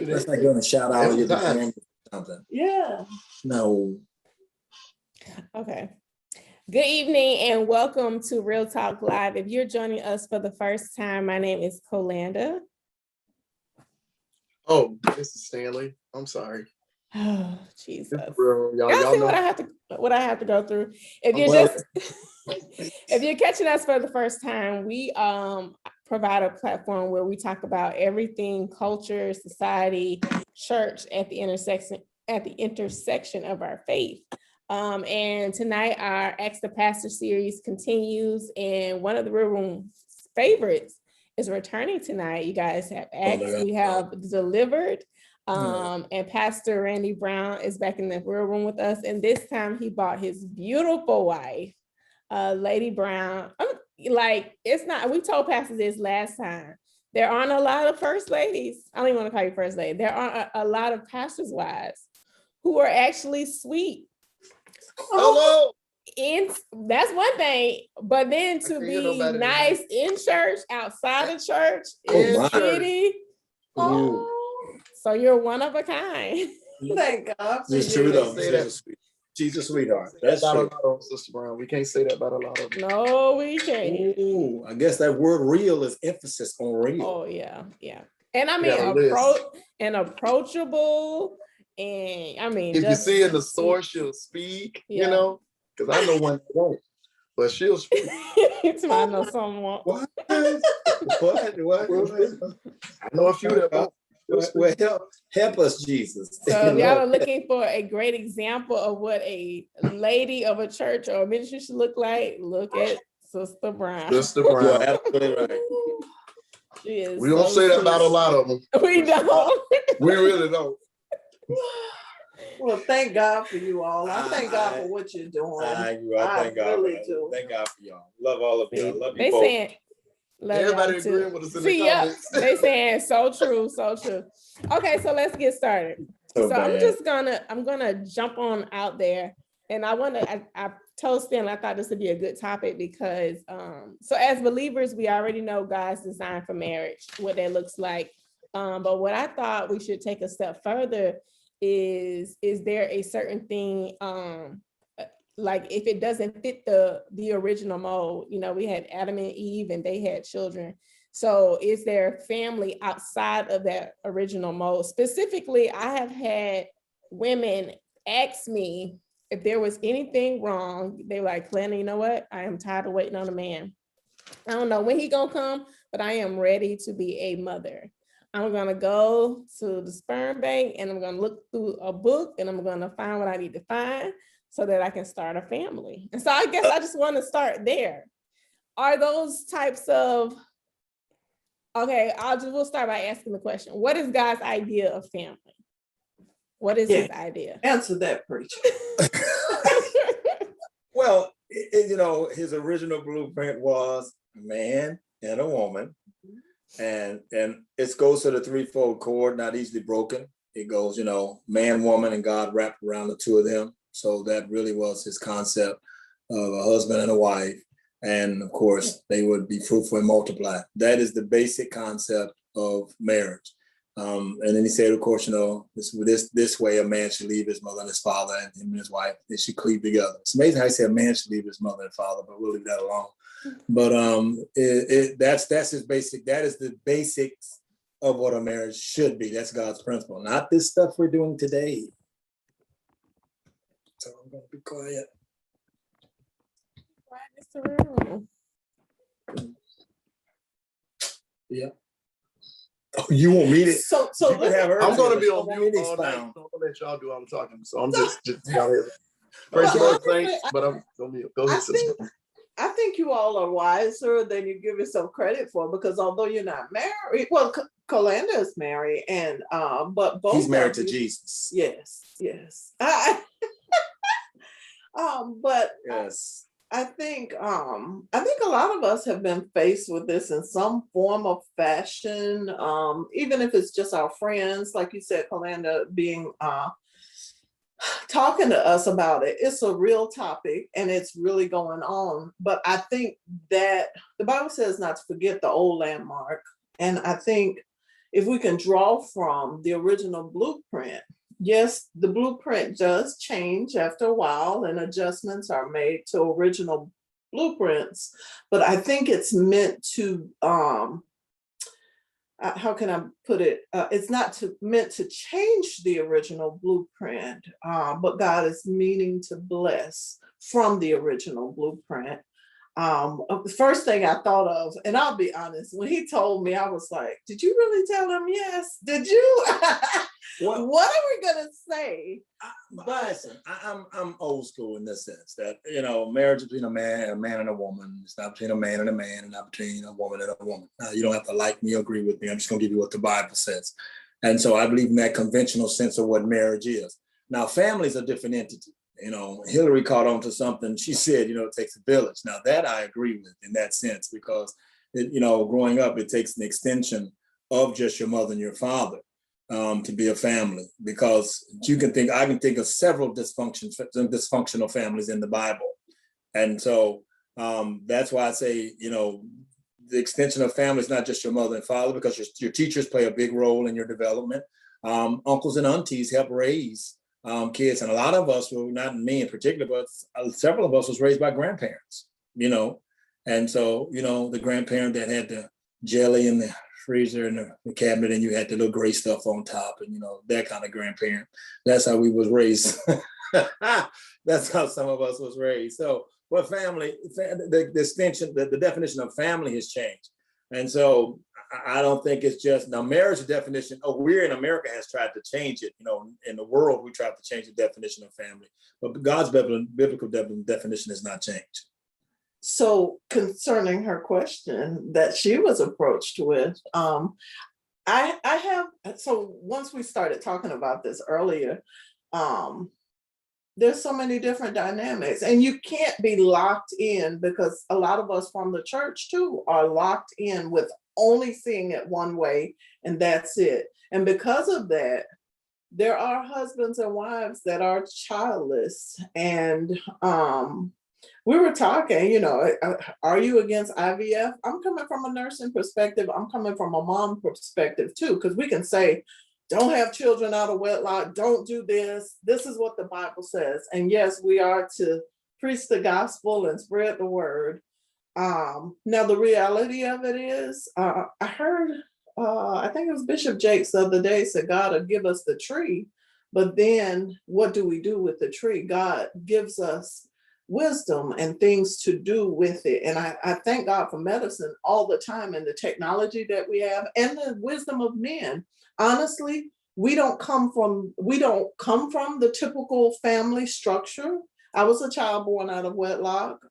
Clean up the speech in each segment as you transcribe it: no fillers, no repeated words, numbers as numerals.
That's like doing a shout out of your family or something. Yeah. No. Okay. Good evening and welcome to Real Talk Live. If you're joining us for the first time, my name is Colanda. Oh, this is Stanley. I'm sorry. Oh, Jesus. Y'all see know what I have to go through. If you're catching us for the first time, we provide a platform where we talk about everything culture, society, church at the intersection of our faith. And tonight our Ask the Pastor series continues, and one of the Real Room's favorites is returning tonight. You guys have asked, we have delivered. And Pastor Randy Brown is back in the Real Room with us, and this time he brought his beautiful wife, Lady Brown. It's not, we told Pastor this last time, there aren't a lot of first ladies. I don't even want to call you first lady. There aren't a lot of pastors' wives who are actually sweet. Hello. That's one thing, but then to be nice in church, outside of church, is pretty. So you're one of a kind. Thank God. It's true though. She's a sweetheart. That's true. Sister Brown. We can't say that about a lot of them. No, we can't. Ooh, I guess that word real is emphasis on real. Oh, yeah. And I mean, approachable. And I mean, if you see in the store, she'll speak, you know, because I know one won't, but she'll speak. I know someone. What? I know a few that won't. Well, help us, Jesus. So if y'all are looking for a great example of what a lady of a church or a ministry should look like, look at Sister Brown. Sister Brown. You're absolutely right. We don't say that about a lot of them. We don't. We really don't. Well, thank God for you all. I thank God for what you're doing. I thank God. Really do. Thank God for y'all. Love all of you. Love you They both. saying, everybody agreeing with us in the comments. They saying so true. Okay, so let's get started. So I'm gonna jump on out there, and I told Stan I thought this would be a good topic because so as believers we already know God's design for marriage, what that looks like. But what I thought we should take a step further is there a certain thing like if it doesn't fit the original mold, you know, we had Adam and Eve and they had children. So is there family outside of that original mold? Specifically, I have had women ask me if there was anything wrong. They were like, Glenna, you know what? I am tired of waiting on a man. I don't know when he gonna come, but I am ready to be a mother. I'm gonna go to the sperm bank and I'm gonna look through a book and I'm gonna find what I need to find so that I can start a family. And so I guess I just want to start there. Are those types of, okay, we'll start by asking the question, what is God's idea of family? What is his idea? Answer that, preacher. Well, you know, his original blueprint was a man and a woman. And it goes to the threefold cord, not easily broken. It goes, you know, man, woman, and God wrapped around the two of them. So that really was his concept of a husband and a wife. And of course, they would be fruitful and multiply. That is the basic concept of marriage. And then he said, of course, you know, this way a man should leave his mother and his father, and him and his wife, they should cleave together. It's amazing how he said a man should leave his mother and father, but we'll leave that alone. But that's his basic. That is the basics of what a marriage should be. That's God's principle, not this stuff we're doing today. So I'm gonna be quiet. Yeah. Oh, you want me to? So I'm gonna be on mute all night. I'm gonna let y'all do all the talking. So I'm just y'all here. First of all, thanks, but I'm gonna be. Go ahead, sister. I think you all are wiser than you give yourself credit for, because although you're not married, well, Colanda is married, and but both he's married to Jesus. Yes. But yes, I think a lot of us have been faced with this in some form of fashion, even if it's just our friends, like you said, Colanda, being talking to us about it. It's a real topic and it's really going on. But I think that the Bible says not to forget the old landmark. And I think if we can draw from the original blueprint, yes, the blueprint does change after a while and adjustments are made to original blueprints, but I think it's meant to, how can I put it? It's not meant to change the original blueprint, but God is meaning to bless from the original blueprint. The first thing I thought of, and I'll be honest, when he told me, I was like, did you really tell him yes? Did you? What are we gonna say? Listen, I'm old school in this sense that, you know, marriage is between a man and a woman. It's not between a man and a man, and not between a woman and a woman. You don't have to like me or agree with me. I'm just gonna give you what the Bible says. And so I believe in that conventional sense of what marriage is. Now, family is a different entity. You know, Hillary caught on to something. She said, you know, it takes a village. Now that I agree with in that sense, because, you know, growing up, it takes an extension of just your mother and your father to be a family, because I can think of several dysfunctional families in the Bible. And so that's why I say, you know, the extension of family is not just your mother and father, because your teachers play a big role in your development. Uncles and aunties help raise kids. And a lot of us, well, not me in particular, but several of us was raised by grandparents, you know. And so, you know, the grandparent that had the jelly in the freezer and the cabinet, and you had the little gray stuff on top, and, you know, that kind of grandparent. That's how we was raised. That's how some of us was raised. So, but family, the extension, the definition of family has changed. And so I don't think it's just, now marriage definition, we're in America has tried to change it. You know, in the world, we tried to change the definition of family, but God's biblical definition has not changed. So concerning her question that she was approached with, I have, so once we started talking about this earlier, there's so many different dynamics, and you can't be locked in, because a lot of us from the church too are locked in with only seeing it one way, and that's it. And because of that, there are husbands and wives that are childless. And we were talking, you know, are you against IVF? I'm coming from a nursing perspective. I'm coming from a mom perspective too, because we can say, don't have children out of wedlock, don't do this. This is what the Bible says. And yes, we are to preach the gospel and spread the word. Now, the reality of it is, I heard, I think it was Bishop Jakes the other day said, God will give us the tree, but then what do we do with the tree? God gives us wisdom and things to do with it. And I thank God for medicine all the time, and the technology that we have, and the wisdom of men. Honestly, we don't come from the typical family structure. I was a child born out of wedlock.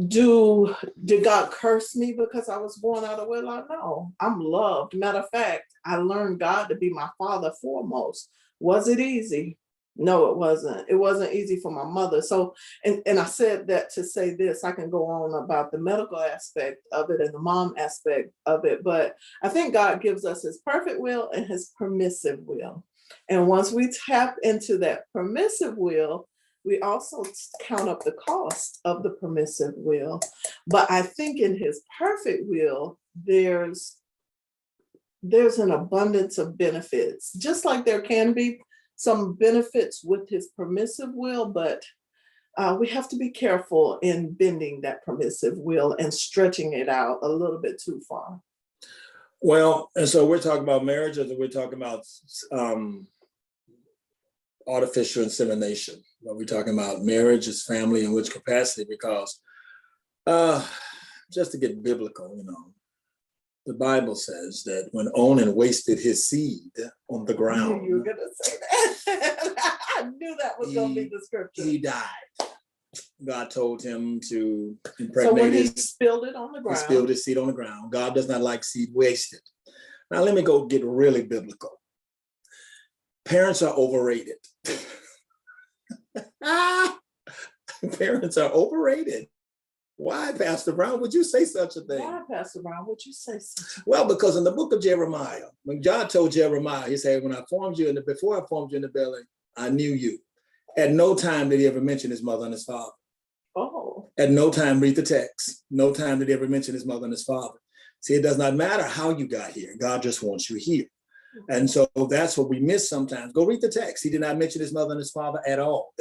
Did God curse me because I was born out of wedlock? No, I'm loved. Matter of fact, I learned God to be my father foremost. Was it easy? No, it wasn't. It wasn't easy for my mother. So, and I said that to say this, I can go on about the medical aspect of it and the mom aspect of it, but I think God gives us his perfect will and his permissive will. And once we tap into that permissive will, we also count up the cost of the permissive will. But I think in his perfect will, there's an abundance of benefits, just like there can be some benefits with his permissive will, but we have to be careful in bending that permissive will and stretching it out a little bit too far. Well, and so we're talking about marriage, or we're talking about artificial insemination. Are we talking about marriage as family, in which capacity? Because just to get biblical, you know, the Bible says that when Onan wasted his seed on the ground, I knew you were gonna say that. I knew that was gonna be the scripture. He died. God told him to impregnate so when he spilled it on the ground. He spilled his seed on the ground. God does not like seed wasted. Now let me go get really biblical. Parents are overrated. Parents are overrated. Why, Pastor Brown, would you say such a thing? Why, Pastor Brown, would you say such a thing? Well, because in the book of Jeremiah, when God told Jeremiah, he said, before I formed you in the belly, I knew you. At no time did he ever mention his mother and his father. Oh. At no time, read the text. No time did he ever mention his mother and his father. See, it does not matter how you got here. God just wants you here. And so that's what we miss sometimes. Go read the text. He did not mention his mother and his father at all.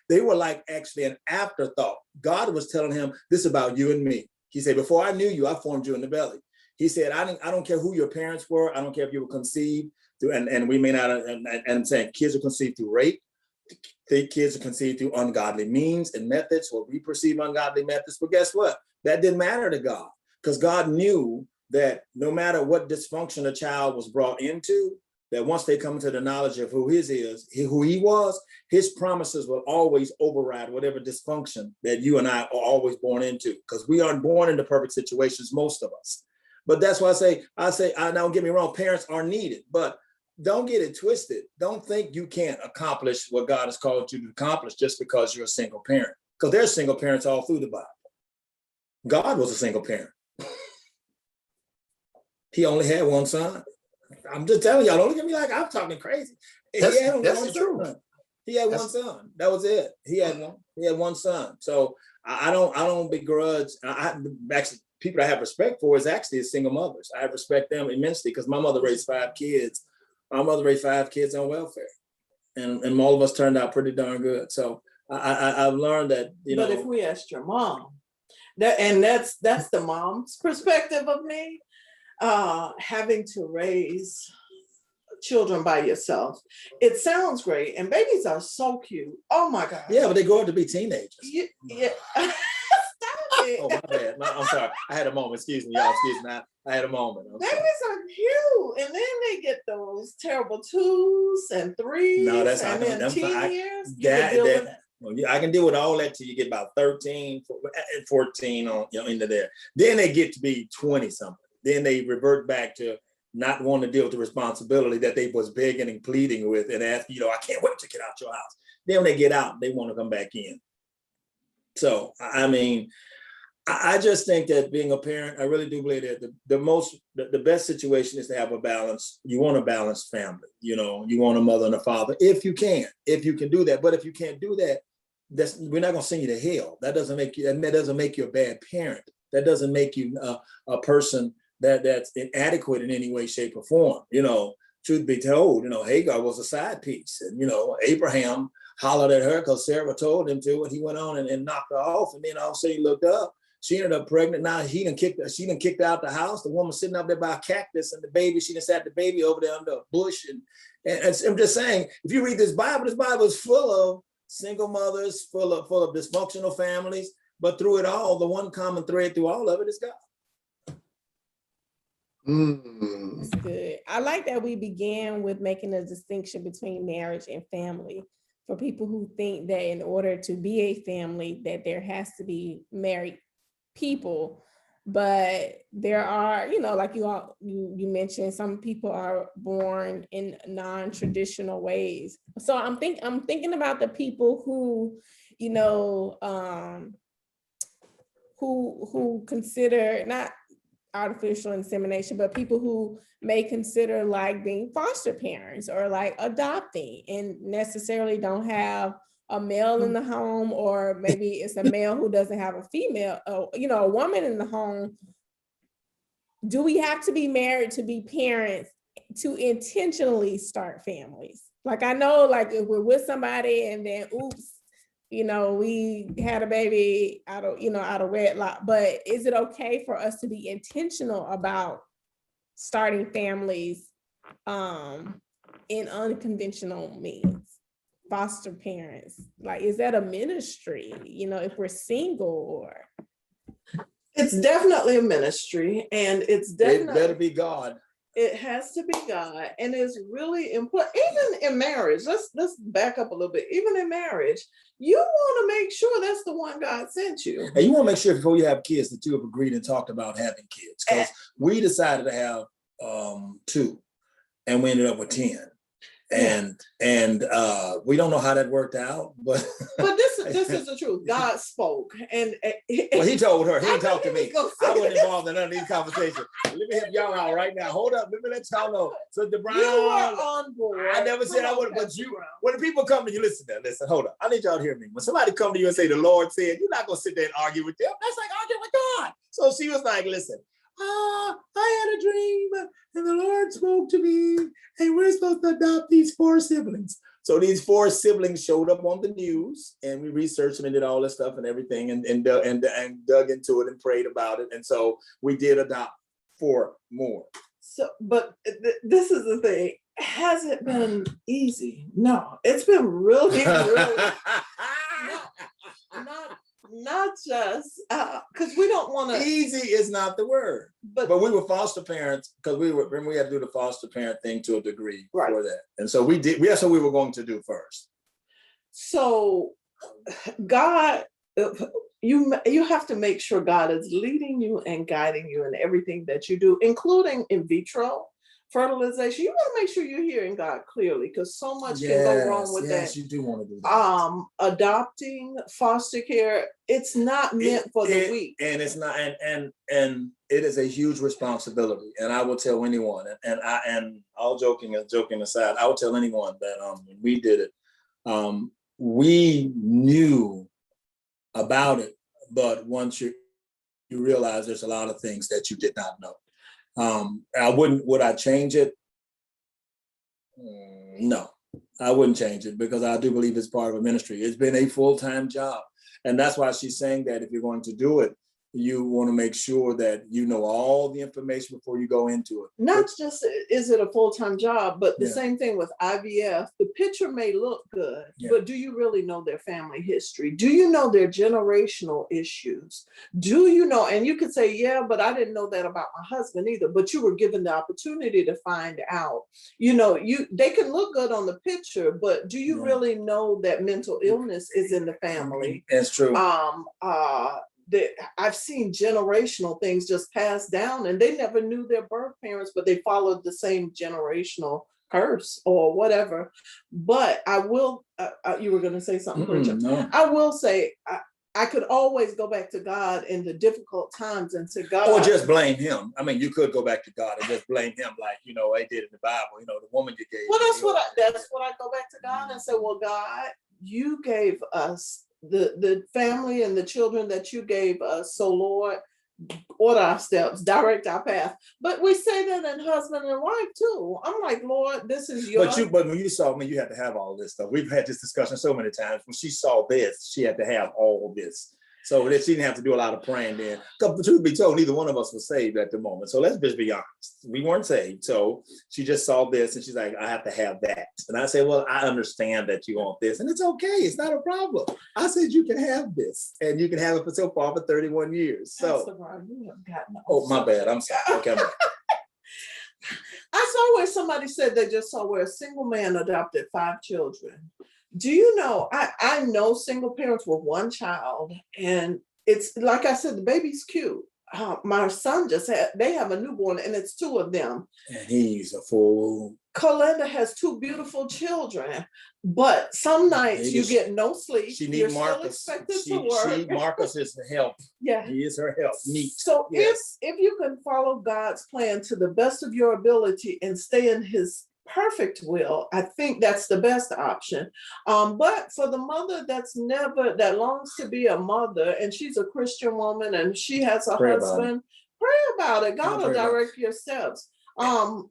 They were like actually an afterthought. God was telling him, this is about you and me. He said, before I knew you, I formed you in the belly. He said, I don't care who your parents were. I don't care if you were conceived through, and we may not, and I'm saying kids are conceived through rape. Kids are conceived through ungodly means and methods, or we perceive ungodly methods. But guess what? That didn't matter to God, because God knew that no matter what dysfunction a child was brought into, that once they come to the knowledge of who who he was, his promises will always override whatever dysfunction that you and I are always born into, because we aren't born into perfect situations, most of us. But that's why I say, don't get me wrong, parents are needed, but don't get it twisted. Don't think you can't accomplish what God has called you to accomplish just because you're a single parent, because there's single parents all through the Bible. God was a single parent. He only had one son. I'm just telling y'all, don't look at me like I'm talking crazy. That's true. He had one son. That was it. He had one son. So I don't begrudge. Actually, people I have respect for is actually single mothers. I respect them immensely, because my mother raised 5 kids. My mother raised 5 kids on welfare, and all of us turned out pretty darn good. So I've learned that, But if we asked your mom, that's the mom's perspective of me, having to raise children by yourself. It sounds great, and babies are so cute. Oh my God. Yeah, but they grow up to be teenagers. Yeah. Oh, my bad. I'm sorry. I had a moment. Excuse me, y'all. Excuse me. I had a moment. Babies are cute, and then they get those terrible 2s and 3s. No, that's and not. then teen years. I can deal with all that till you get about 13, 14 on into there. Then they get to be 20 something. Then they revert back to not wanting to deal with the responsibility that they was begging and pleading with, and asking, I can't wait to get out your house. Then when they get out, they want to come back in. So I mean, I just think that being a parent, I really do believe that the best situation is to have a balance. You want a balanced family. You want a mother and a father, if you can do that. But if you can't do that, we're not going to send you to hell. That doesn't make you a bad parent. That doesn't make you a person that's inadequate in any way, shape, or form. Truth be told, Hagar was a side piece, and Abraham hollered at her because Sarah told him to, and he went on and knocked her off. And then all of a sudden he looked up. She ended up pregnant. Now she done kicked her out the house. The woman sitting up there by a cactus, and the baby, she done sat the baby over there under a bush. And I'm just saying, if you read this Bible is full of single mothers, full of dysfunctional families. But through it all, the one common thread through all of it is God. That's good. I like that we began with making a distinction between marriage and family. For people who think that in order to be a family, that there has to be married people, but there are, like you mentioned, some people are born in non-traditional ways. So I'm thinking about the people who, who consider not artificial insemination, but people who may consider like being foster parents or like adopting, and necessarily don't have a male in the home, or maybe it's a male who doesn't have a female, a woman in the home. Do we have to be married to be parents to intentionally start families? Like, I know, like if we're with somebody and then oops, we had a baby out of wedlock, but is it okay for us to be intentional about starting families in unconventional means? Foster parents, like, is that a ministry, if we're single? Or it's definitely a ministry, and it's definitely, it better be God. It has to be God, and it's really important. Even in marriage, let's back up a little bit. Even in marriage, you want to make sure that's the one God sent you. And you want to make sure before you have kids that you have agreed and talked about having kids, because we decided to have 2, and we ended up with 10. And we don't know how that worked out, but this is the truth. God spoke, and well, he told her. He didn't talk to me. I wasn't involved in none of these conversations. Let me help y'all out right now. Hold up. Let me let y'all know. So Brown, you were on board. I never said I would, but when the people come to you, listen. Hold up. I need y'all to hear me. When somebody come to you and say the Lord said, you're not gonna sit there and argue with them. That's like arguing with God. So she was like, listen, I had a dream and the Lord spoke to me and we're supposed to adopt these 4 siblings. So these 4 siblings showed up on the news and we researched them and did all this stuff and everything and dug into it and prayed about it. And so we did adopt 4 more. So, but this is the thing. Has it been easy? No, it's been really, really not just because we don't want to. Easy is not the word, but we were foster parents because we had to do the foster parent thing to a degree for that, and so we did. That's what we were going to do first. So, God, you have to make sure God is leading you and guiding you in everything that you do, including in vitro fertilization. You want to make sure you're hearing God clearly because so much can go wrong with that. Yes, you do want to do that. Adopting, foster care, it's not meant for the weak. And it's not, and it is a huge responsibility. And I will tell anyone, and all joking aside, I will tell anyone that when we did it, we knew about it, but once you realize there's a lot of things that you did not know. Would I change it? No, I wouldn't change it because I do believe it's part of a ministry. It's been a full-time job. And that's why she's saying that if you're going to do it, you want to make sure that you know all the information before you go into it. Not just is it a full-time job, but the same thing with IVF. The picture may look good, but do you really know their family history? Do you know their generational issues? Do you know, and you could say, yeah, but I didn't know that about my husband either, but you were given the opportunity to find out. They can look good on the picture, but do you really know that mental illness is in the family? That's true. I've seen generational things just passed down and they never knew their birth parents, but they followed the same generational curse or whatever. But I will, you were going to say something, Richard. No. I will say, I could always go back to God in the difficult times and say, God. Or just blame him. I mean, you could go back to God and just blame him like, they did in the Bible, the woman you gave. Well, that's what I go back to God and say, well, God, you gave us the family and the children that you gave us. So Lord, order our steps, direct our path. But we say that in husband and wife too. I'm like, Lord, this is your. But when you saw me, you had to have all this stuff. We've had this discussion so many times. When she saw this, she had to have all this. So that she didn't have to do a lot of praying then. Because truth be told, neither one of us was saved at the moment. So let's just be honest. We weren't saved. So she just saw this and she's like, I have to have that. And I said, well, I understand that you want this. And it's okay. It's not a problem. I said, you can have this. And you can have it for 31 years. So, oh, my bad. I'm sorry. Okay. I saw where somebody said they just saw where a single man adopted 5 children. Do you know, I know single parents with 1 child, and it's like I said, the baby's cute. My son they have a newborn and it's 2 of them. And he's a fool. Colenda has 2 beautiful children, but some nights you get no sleep. She needs Marcus. Still expected to work. Marcus is the help. Yeah. He is her help. Neat. So if you can follow God's plan to the best of your ability and stay in his perfect will, I think that's the best option. But for the mother that longs to be a mother and she's a Christian woman and she has a husband, pray about it. God will direct your steps. Some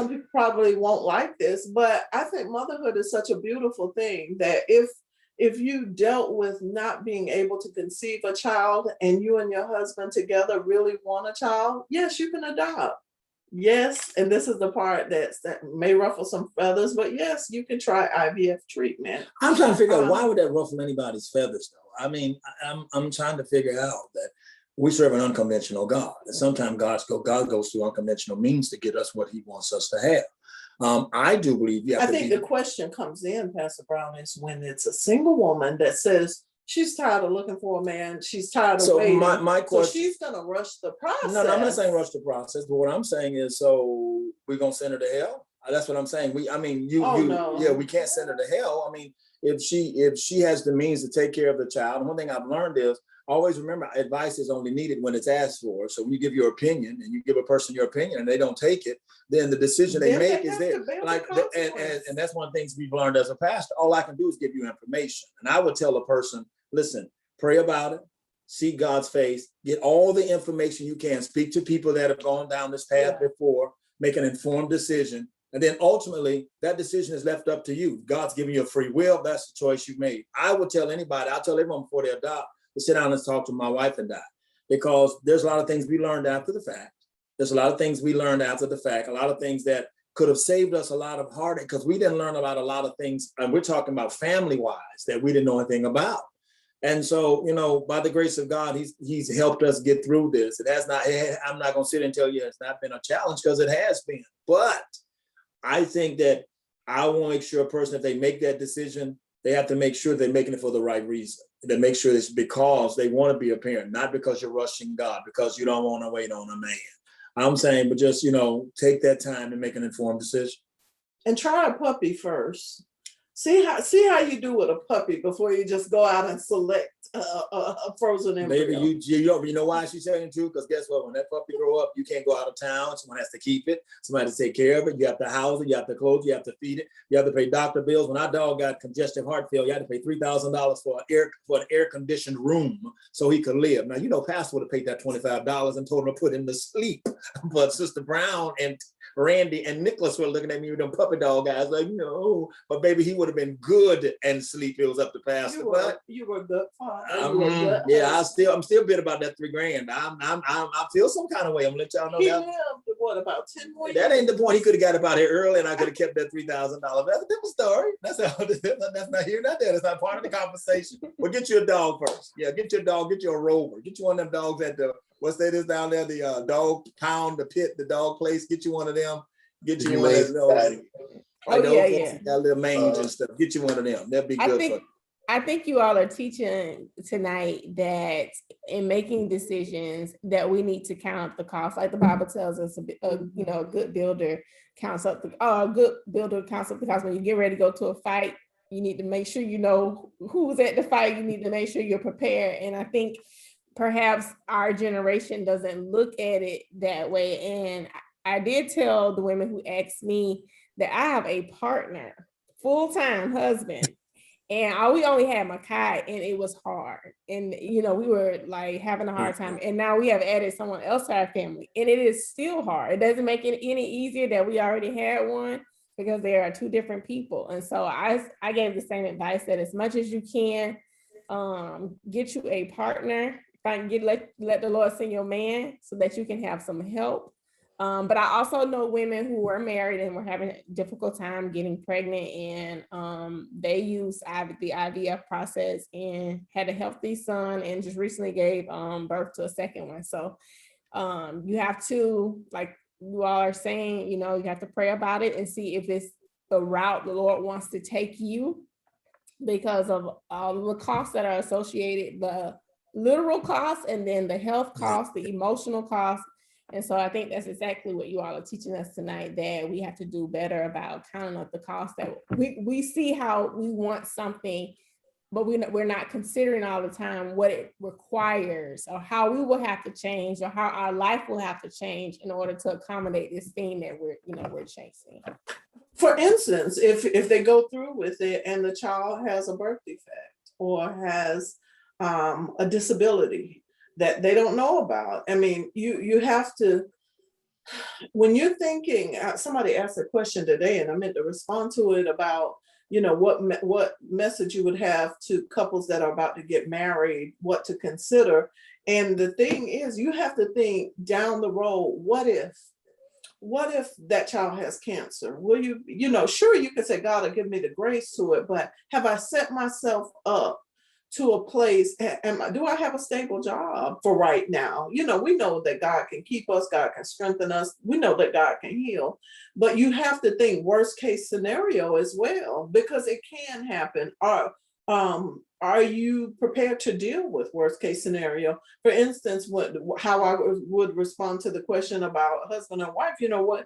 people probably won't like this, but I think motherhood is such a beautiful thing that if you dealt with not being able to conceive a child and you and your husband together really want a child, yes, you can adopt. Yes, and this is the part that may ruffle some feathers, but yes, you can try IVF treatment. I'm trying to figure out why would that ruffle anybody's feathers, though? I mean, I'm trying to figure out that we serve an unconventional God, and sometimes God goes through unconventional means to get us what He wants us to have. I do believe the question comes in, Pastor Brown, is when it's a single woman that says, she's tired of looking for a man. She's tired of waiting. My question, so she's going to rush the process. No, I'm not saying rush the process. But what I'm saying is, so we're going to send her to hell? That's what I'm saying. We can't send her to hell. I mean, if she has the means to take care of the child, and one thing I've learned is, always remember, advice is only needed when it's asked for. So when you give your opinion and you give a person your opinion and they don't take it, then the decision they make is there. And that's one of the things we've learned as a pastor. All I can do is give you information. And I would tell a person, listen, pray about it. seek God's face, get all the information you can, speak to people that have gone down this path before, make an informed decision. And then ultimately that decision is left up to you. God's giving you a free will. That's the choice you made. I'll tell everyone before they adopt to sit down and talk to my wife and I, because there's a lot of things we learned after the fact. A lot of things that could have saved us a lot of heartache, because we didn't learn about a lot of things. And we're talking about family-wise that we didn't know anything about. And so, by the grace of God, he's helped us get through this. I'm not going to sit and tell you it's not been a challenge, because it has been. But I think that I want to make sure a person, if they make that decision, they have to make sure they're making it for the right reason. They make sure it's because they want to be a parent, not because you're rushing God, because you don't want to wait on a man. I'm saying, but just, take that time and make an informed decision. And try a puppy first. See how you do with a puppy before you just go out and select a frozen embryo. Maybe you know why she's saying it too? Because guess what? When that puppy grow up, you can't go out of town. Someone has to keep it. Somebody has to take care of it. You have to house it. You have to clothe it. You have to feed it. You have to pay doctor bills. When our dog got congestive heart failure, you had to pay $3,000 for an air conditioned room so he could live. Now, Pastor would have paid that $25 and told him to put him to sleep. But Sister Brown and Randy and Nicholas were looking at me with them puppy dog guys like, no, but baby, he would have been good and sleep. It was up to Pastor. You were good father. I'm still bitter about that $3,000. I feel some kind of way. I'm gonna let y'all know he that. lived what, about 10 more That years? ain't the point. He could have got up out here early and I could have kept that $3,000. That's a different story. That's not here, not there. That's not part of the conversation. Well, get you a dog first. Yeah, get your dog, get you a Rover. Get you one of them dogs at the, what's that is down there, the dog pound, the pit, the dog place. Get you one of them. Get you one of those. Got a little mange and stuff. Get you one of them. That'd be good for you. I think you all are teaching tonight that in making decisions that we need to count the cost. Like the Bible tells us, a good builder counts up because when you get ready to go to a fight, you need to make sure you know who's at the fight. You need to make sure you're prepared. And I think perhaps our generation doesn't look at it that way. And I did tell the women who asked me that I have a partner, full-time husband, and we only had Makai, and it was hard. And, we were like having a hard time. And now we have added someone else to our family, and it is still hard. It doesn't make it any easier that we already had one, because there are two different people. And so I gave the same advice that as much as you can, get you a partner, let the Lord send your man so that you can have some help. But I also know women who were married and were having a difficult time getting pregnant, and they used the IVF process and had a healthy son, and just recently gave birth to a second one. So you have to, like you all are saying, you have to pray about it and see if it's the route the Lord wants to take you, because of all the costs that are associated, the literal costs, and then the health costs, the emotional costs. And so I think that's exactly what you all are teaching us tonight, that we have to do better about counting up the cost. That we see how we want something, but we're not considering all the time what it requires, or how we will have to change, or how our life will have to change in order to accommodate this thing that we're chasing. For instance, if they go through with it and the child has a birth defect or has a disability that they don't know about. I mean, you have to, when you're thinking, somebody asked a question today and I meant to respond to it about, what message you would have to couples that are about to get married, what to consider. And the thing is, you have to think down the road, what if that child has cancer? Will you, sure, you can say, God will give me the grace to it, but have I set myself up to a place, do I have a stable job for right now? We know that God can keep us, God can strengthen us. We know that God can heal, but you have to think worst case scenario as well, because it can happen. Are you prepared to deal with worst case scenario? For instance, how I would respond to the question about husband and wife, what?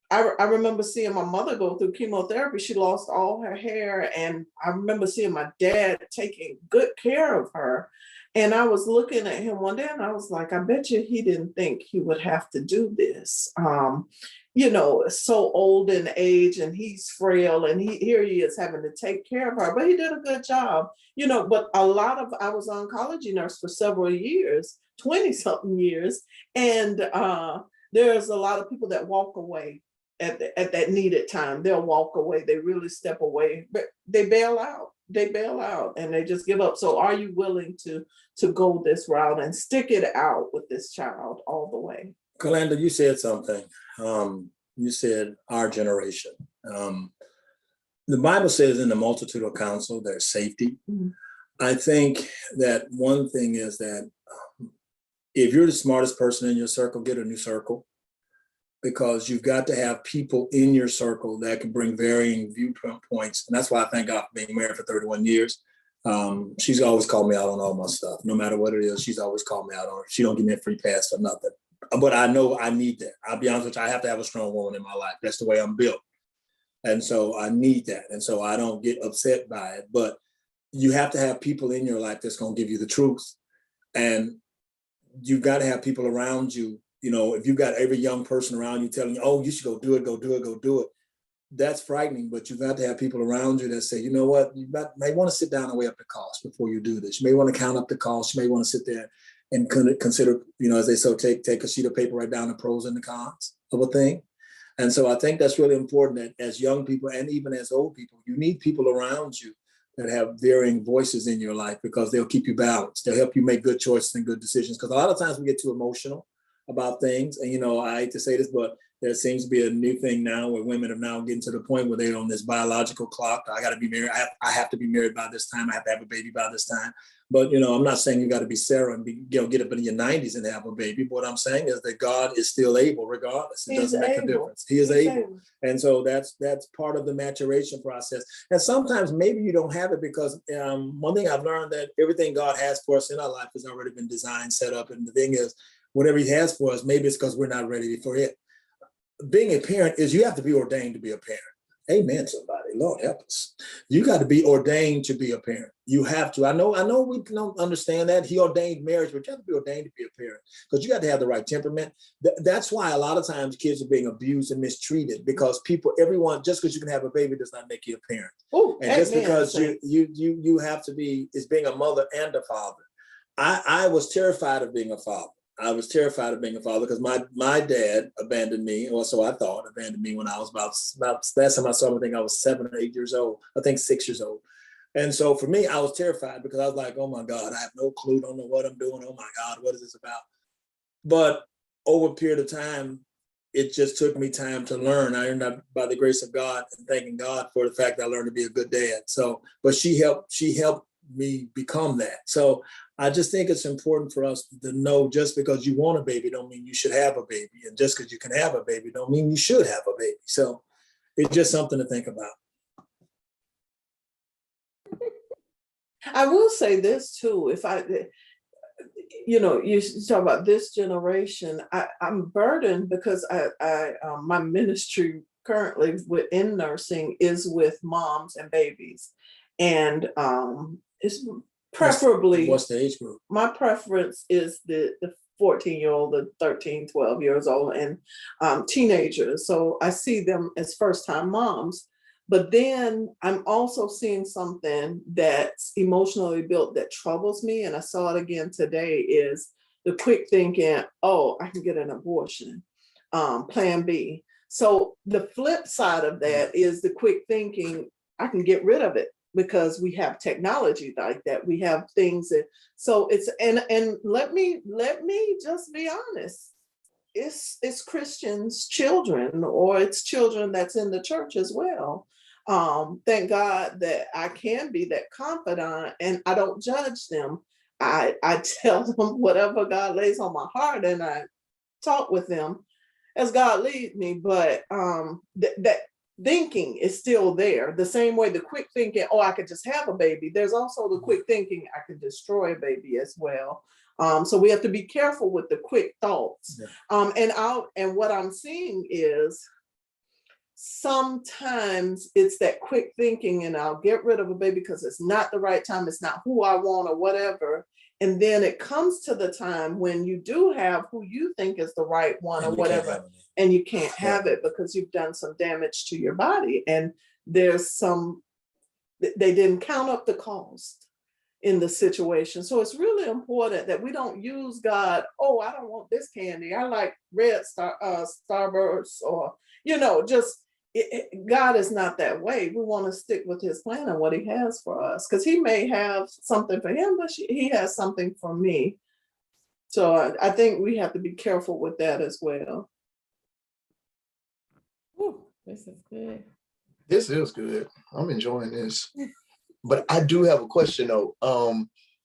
I remember seeing my mother go through chemotherapy. She lost all her hair. And I remember seeing my dad taking good care of her. And I was looking at him one day and I was like, I bet you he didn't think he would have to do this. So old in age and he's frail and here he is having to take care of her, but he did a good job, but I was an oncology nurse for several years, 20 something years. And there's a lot of people that walk away at that needed time. They'll walk away, they really step away, but they bail out and they just give up. So are you willing to go this route and stick it out with this child all the way? Kalanda, you said something. You said our generation. The Bible says in the multitude of counsel, there's safety. Mm-hmm. I think that one thing is that if you're the smartest person in your circle, get a new circle, because you've got to have people in your circle that can bring varying viewpoints. And that's why I thank God for being married for 31 years. She's always called me out on all my stuff. No matter what it is, she's always called me out on it. She don't give me a free pass for nothing. But I know I need that. I'll be honest with you, I have to have a strong woman in my life. That's the way I'm built. And so I need that. And so I don't get upset by it. But you have to have people in your life that's going to give you the truth. And you've got to have people around you. If you've got every young person around you telling you, oh, you should go do it. That's frightening, but you've got to have people around you that say, you know what, may want to sit down and weigh up the cost before you do this. You may want to count up the cost. You may want to sit there and consider, as they say, take a sheet of paper, write down the pros and the cons of a thing. And so I think that's really important that as young people and even as old people, you need people around you that have varying voices in your life, because they'll keep you balanced. They'll help you make good choices and good decisions. Because a lot of times we get too emotional about things. And, I hate to say this, but there seems to be a new thing now where women are now getting to the point where they're on this biological clock. I got to be married. I have to be married by this time. I have to have a baby by this time. But, I'm not saying you got to be Sarah and get up in your 90s and have a baby. But what I'm saying is that God is still able, regardless. It doesn't make a difference. He is able. And so that's part of the maturation process. And sometimes maybe you don't have it because one thing I've learned, that everything God has for us in our life has already been designed, set up. And the thing is, whatever he has for us, maybe it's because we're not ready for it. Being a parent is you have to be ordained to be a parent. Amen, somebody. Lord help us. You got to be ordained to be a parent. You have to. I know we don't understand that. He ordained marriage, but you have to be ordained to be a parent, because you got to have the right temperament. That's why a lot of times kids are being abused and mistreated, because everyone, just because you can have a baby does not make you a parent. Ooh, and just because you have to be, is being a mother and a father. I was terrified of being a father. I was terrified of being a father because my dad abandoned me, or so I thought, abandoned me when I was about last time I saw him, I think I was 7 or 8 years old, I think 6 years old. And so for me, I was terrified because I was like, oh my God, I have no clue, don't know what I'm doing. Oh my God, what is this about? But over a period of time, it just took me time to learn. I ended up, by the grace of God, and thanking God for the fact that I learned to be a good dad. So, but she helped me become that. So I just think it's important for us to know, just because you want a baby don't mean you should have a baby. And just because you can have a baby don't mean you should have a baby. So it's just something to think about. I will say this too, you talk about this generation, I'm burdened because my ministry currently within nursing is with moms and babies. And it's preferably, what's the age group? My preference is the 14-year-old, the 13, 12 years old, and teenagers. So I see them as first-time moms. But then I'm also seeing something that's emotionally built that troubles me. And I saw it again today, is the quick thinking, oh, I can get an abortion, plan B. So the flip side of that is the quick thinking, I can get rid of it because we have technology like that. We have things that, so it's, and let me just be honest. It's Christians' children, or it's children that's in the church as well. Thank God that I can be that confidant and I don't judge them. I tell them whatever God lays on my heart, and I talk with them as God leads me. But that thinking is still there. The same way the quick thinking, oh, I could just have a baby. There's also the quick thinking, I could destroy a baby as well. So we have to be careful with the quick thoughts. Yeah. And what I'm seeing is, sometimes it's that quick thinking, and I'll get rid of a baby because it's not the right time, it's not who I want or whatever. And then it comes to the time when you do have who you think is the right one or whatever, and you can't have it because you've done some damage to your body. And there's they didn't count up the cost in the situation. So it's really important that we don't use God, oh, I don't want this candy, I like Starburst, or, just God is not that way. We want to stick with his plan and what he has for us, because he may have something for him, but he has something for me. So I think we have to be careful with that as well. Ooh, this is good. This is good. I'm enjoying this. But I do have a question though,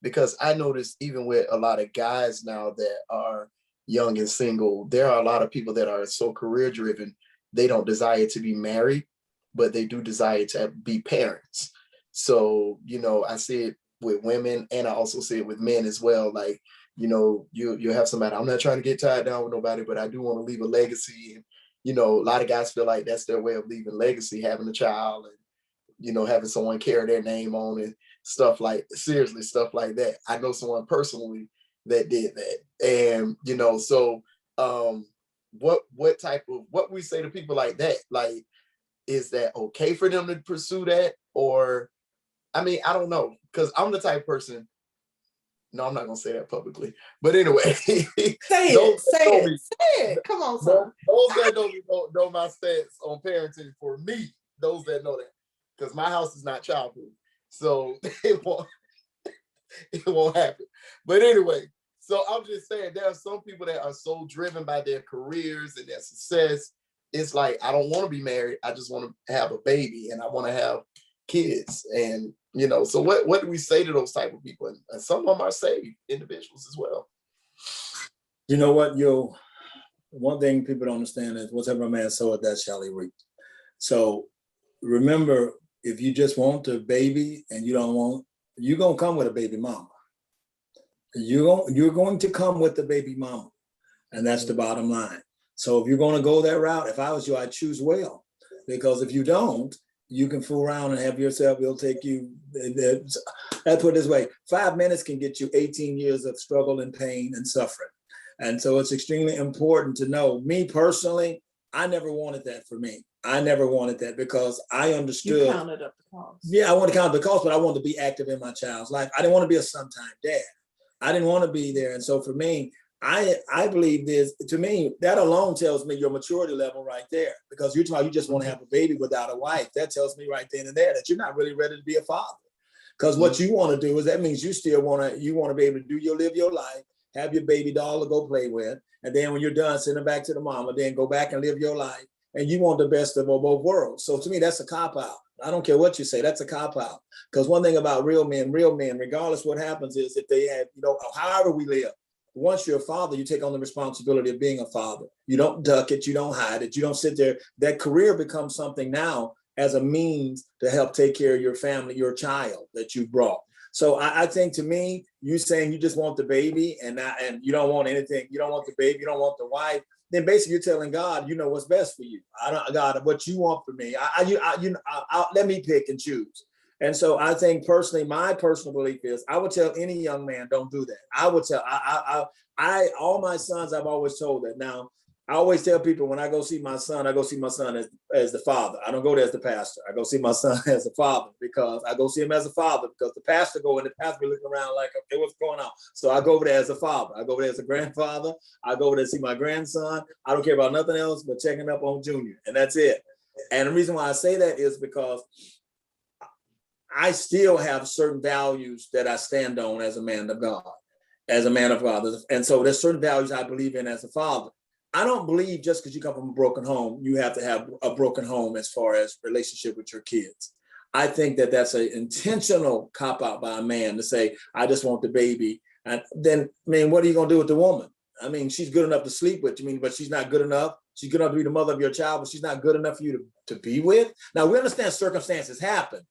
because I noticed even with a lot of guys now that are young and single, there are a lot of people that are so career driven, they don't desire to be married, but they do desire to be parents. So, I see it with women, and I also see it with men as well. Like, you have somebody, I'm not trying to get tied down with nobody, but I do want to leave a legacy. And, a lot of guys feel like that's their way of leaving legacy, having a child and, having someone carry their name on and stuff like that. I know someone personally that did that. And, so what we say to people like that, like, is that okay for them to pursue that? Or, I mean, I don't know, because I'm the type of person, no, I'm not gonna say that publicly, but anyway. Say it. Come on, son. Those that know my stance on parenting, for me, those that know that, because my house is not childproof, so it won't happen. But anyway, so I'm just saying, there are some people that are so driven by their careers and their success. It's like, I don't want to be married. I just want to have a baby and I want to have kids. And, so what do we say to those type of people? And some of them are saved individuals as well. You know what, one thing people don't understand is whatever a man soweth, that shall he reap. So remember, if you just want a baby and you're going to come with a baby mama. You're going to come with the baby mama. And that's the bottom line. So if you're going to go that route, if I was you, I'd choose well. Because if you don't, you can fool around and have yourself, it'll take you, let's put it this way, 5 minutes can get you 18 years of struggle and pain and suffering. And so it's extremely important to know, me personally, I never wanted that for me. I never wanted that because I understood. You counted up the cost. Yeah, I want to count the cost, but I wanted to be active in my child's life. I didn't want to be a sometime dad. I didn't want to be there. And so for me, I believe this, to me, that alone tells me your maturity level right there. Because you're talking, you just want to have a baby without a wife. That tells me right then and there that you're not really ready to be a father. Because what you want to do is, that means you still want to be able to live your life, have your baby doll to go play with. And then when you're done, send her back to the mama, then go back and live your life. And you want the best of both worlds. So to me, that's a cop-out. I don't care what you say, that's a cop-out. Because one thing about real men, regardless what happens is if they have, however we live, once you're a father, you take on the responsibility of being a father. You don't duck it, you don't hide it, you don't sit there. That career becomes something now as a means to help take care of your family, your child that you brought. So I think, to me, you saying you just want the baby and you don't want anything, you don't want the baby, you don't want the wife, then basically you're telling God, you know what's best for you. God, what you want for me. Let me pick and choose. And so I think personally, my personal belief is, I would tell any young man, don't do that. I would tell, all my sons, I've always told that. Now, I always tell people when I go see my son, I go see my son as the father. I don't go there as the pastor. I go see my son as the father, because I go see him as a father, because the pastor the pastor be looking around like, okay, what's going on? So I go over there as a father. I go over there as a grandfather. I go over there to see my grandson. I don't care about nothing else but checking up on Junior, and that's it. And the reason why I say that is because I still have certain values that I stand on as a man of God. And so there's certain values I believe in as a father. I don't believe just because you come from a broken home, you have to have a broken home as far as relationship with your kids. I think that that's an intentional cop-out by a man to say, I just want the baby. And then, what are you going to do with the woman? She's good enough to sleep with, but she's not good enough. She's good enough to be the mother of your child, but she's not good enough for you to be with. Now, we understand circumstances happen.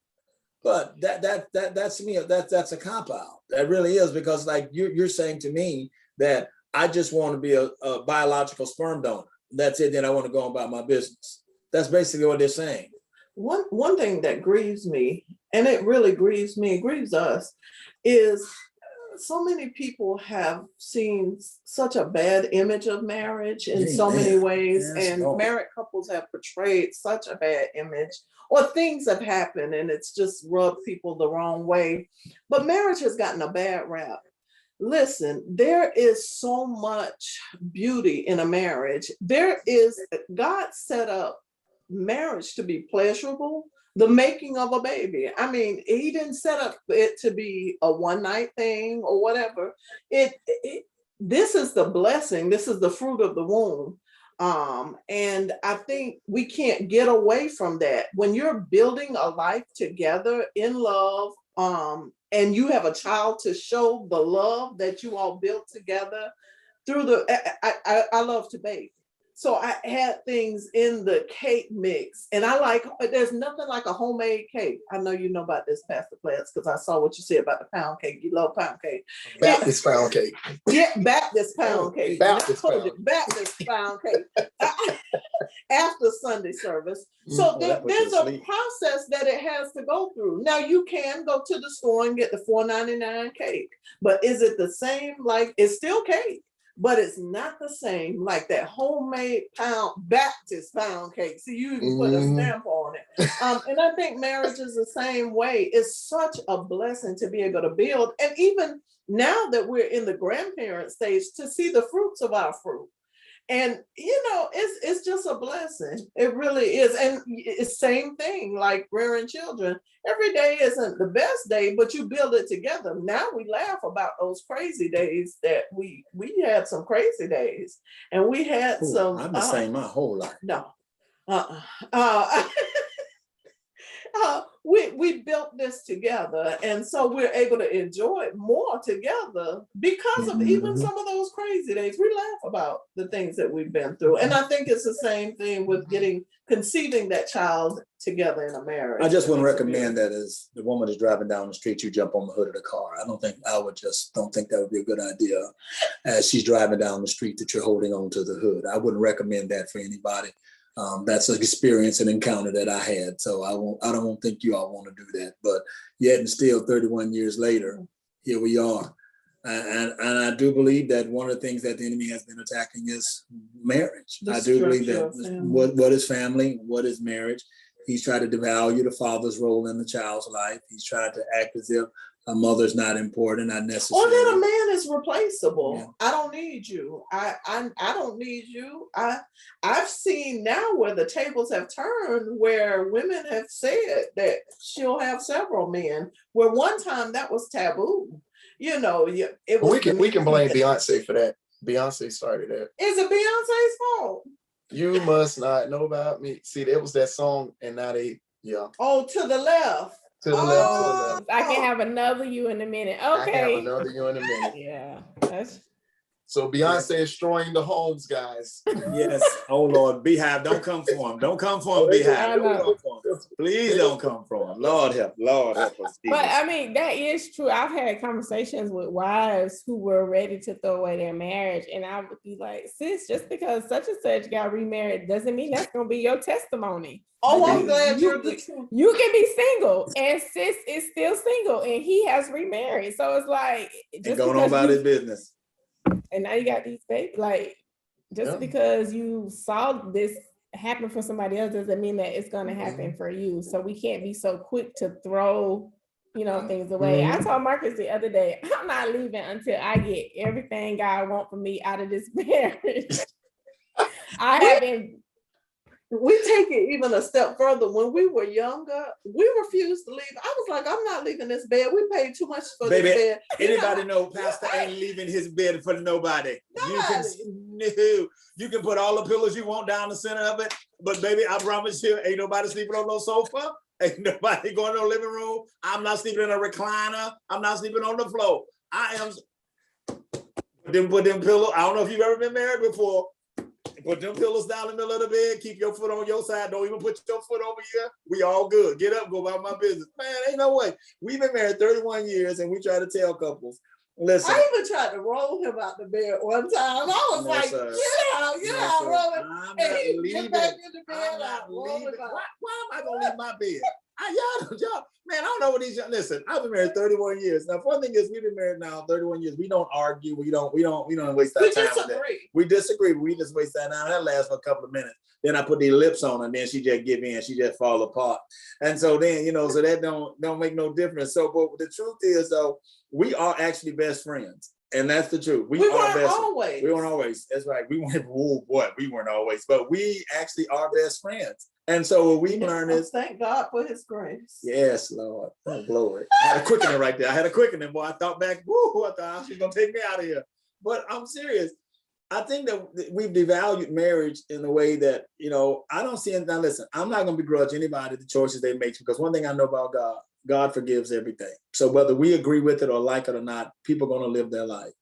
But that's to me, that's a cop-out. That really is, because like you're saying to me that I just want to be a biological sperm donor. That's it. Then I want to go on about my business. That's basically what they're saying. One thing that grieves me, and it really grieves me, grieves us, is so many people have seen such a bad image of marriage in so Amen. many ways, Yes, and Lord. married couples have portrayed such a bad image, or things have happened and it's just rubbed people the wrong way. But marriage has gotten a bad rap. Listen, there is so much beauty in a marriage. God set up marriage to be pleasurable, the making of a baby. I mean, he didn't set up it to be a one night thing or whatever. This is the blessing. This is the fruit of the womb. And I think we can't get away from that. When you're building a life together in love, and you have a child to show the love that you all built together through I love to bake. So I had things in the cake mix, and there's nothing like a homemade cake. I know you know about this, Pastor Plants, because I saw what you said about the pound cake. You love pound cake. Baptist pound cake. Yeah, Baptist pound cake. Baptist pound cake. After Sunday service. So there's a process that it has to go through. Now you can go to the store and get the $4.99 cake, but is it the same? Like, it's still cake, but it's not the same like that homemade Baptist pound cake. So you can put a stamp on it. And I think marriage is the same way. It's such a blessing to be able to build. And even now that we're in the grandparent stage, to see the fruits of our fruit. And, it's just a blessing. It really is. And it's same thing like rearing children. Every day isn't the best day, but you build it together. Now we laugh about those crazy days that we had some crazy days. And we had some. I'm the same my whole life. No. We built this together, and so we're able to enjoy it more together because of even some of those crazy days. We laugh about the things that we've been through, and I think it's the same thing with conceiving that child together in a marriage. I just wouldn't recommend that as the woman is driving down the street, you jump on the hood of the car. I don't think that would be a good idea as she's driving down the street that you're holding on to the hood. I wouldn't recommend that for anybody. That's an experience and encounter that I had. So I don't think you all want to do that, but yet and still 31 years later, here we are. And I do believe that one of the things that the enemy has been attacking is marriage. I do believe that what is family, what is marriage? He's tried to devalue the father's role in the child's life. He's tried to act as if a mother's not important, not necessary. Or that a man is replaceable. Yeah. I don't need you. I don't need you. I've seen now where the tables have turned, where women have said that she'll have seveult men, where one time that was taboo. It was. We can blame Beyonce for that. Beyonce started that. Is it Beyonce's fault? You must not know about me. See, it was that song, and now Oh, to the left. To the left. I can have another you in a minute. Okay. I can have another you in a minute. Yeah. So Beyonce is destroying the homes, guys. Yes. Oh Lord, Beehive, don't come for him. Don't come for him, Beehive. Don't come for him. Please don't come for him. Lord help us. But I mean, that is true. I've had conversations with wives who were ready to throw away their marriage, and I would be like, sis, just because such and such got remarried doesn't mean that's gonna be your testimony. Oh, I'm glad you're the truth. You can be single, and sis is still single, and he has remarried. So it's like just going on about his business. And now you got these babies. Like, because you saw this happen for somebody else doesn't mean that it's gonna happen for you. So we can't be so quick to throw, things away. I told Marcus the other day, I'm not leaving until I get everything God wants for me out of this marriage. We take it even a step further. When we were younger, we refused to leave. I was like, I'm not leaving this bed. We paid too much for this bed. Anybody know Pastor ain't leaving his bed for nobody. You can put all the pillows you want down the center of it, but baby, I promise you, ain't nobody sleeping on no sofa. Ain't nobody going to the living room. I'm not sleeping in a recliner. I'm not sleeping on the floor. I am. Put them pillows. I don't know if you've ever been married before. Put them pillows down in the middle of the bed. Keep your foot on your side. Don't even put your foot over here. We all good. Get up, go about my business. Man, ain't no way. We've been married 31 years, and we try to tell couples, listen. I even tried to roll him out the bed one time. I was like, sir. get out, roll him. I'm And not he leaving. get back in the bed. I'm not leaving. Why am I gonna leave my bed? y'all, man, I don't know what these young, listen, I've been married 31 years. Now, one thing is we've been married now 31 years. We don't argue. We don't waste our time with that. We disagree. We just waste that time. That lasts for a couple of minutes. Then I put these lips on her, and then she just give in. She just fall apart. And so then, so that don't make no difference. So, but the truth is, though, we are actually best friends. And that's the truth. We are best always. We weren't always. That's right. We weren't, we weren't always, but we actually are best friends. And so what we learned is, thank God for his grace. Yes, Lord. Oh, glory. I had a quickening right there. I had a quickening, boy. I thought back, I thought she's going to take me out of here. But I'm serious. I think that we've devalued marriage in a way that, I don't see it. Now, listen, I'm not going to begrudge anybody the choices they make, because one thing I know about God forgives everything. So whether we agree with it or like it or not, people are going to live their life.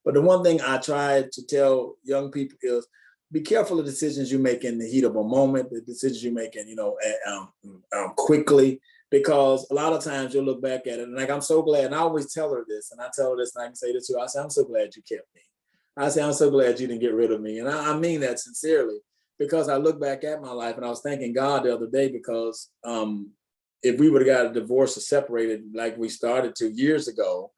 But the one thing I try to tell young people is, be careful of decisions you make in the heat of a moment, the decisions you make in, quickly, because a lot of times you'll look back at it. And like, I'm so glad, and I always tell her this, and I tell her this, and I can say this too. I say, I'm so glad you kept me. I say, I'm so glad you didn't get rid of me. And I mean that sincerely, because I look back at my life and I was thanking God the other day, because if we would have got a divorce or separated like we started 2 years ago,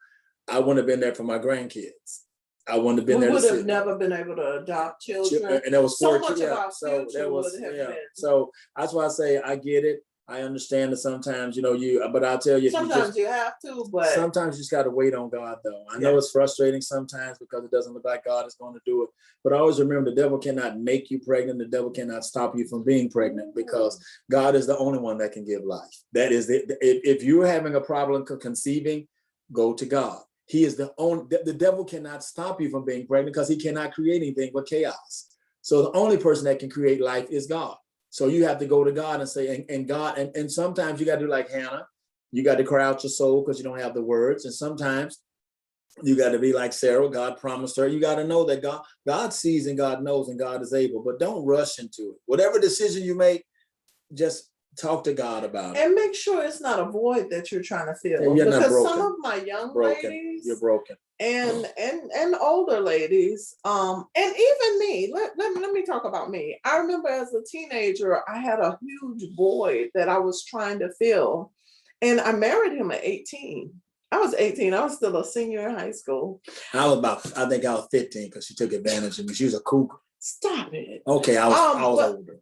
I wouldn't have been there for my grandkids. I wouldn't have been there. We would have never been able to adopt children. And that was so much of our future would have been. So that's why I say I get it. I understand that sometimes, but I'll tell you. Sometimes you have to, but. Sometimes you just got to wait on God, though. I know it's frustrating sometimes because it doesn't look like God is going to do it. But always remember, the devil cannot make you pregnant. The devil cannot stop you from being pregnant, because God is the only one that can give life. That is, if you're having a problem conceiving, go to God. He is the only, the devil cannot stop you from being pregnant, because he cannot create anything but chaos. So the only person that can create life is God. So you have to go to God and say, and God, and sometimes you got to do like Hannah, you got to cry out your soul because you don't have the words. And sometimes you got to be like Sarah. God promised her. You got to know that God sees and God knows and God is able, but don't rush into it. Whatever decision you make, just talk to God about it. And make sure it's not a void that you're trying to fill. Because some of my young ladies, you're broken. And older ladies, and even me, let me talk about me. I remember as a teenager, I had a huge void that I was trying to fill. And I married him at 18. I was 18. I was still a senior in high school. I think I was 15 because she took advantage of me. She was a cougar. Stop it. Okay, I was older.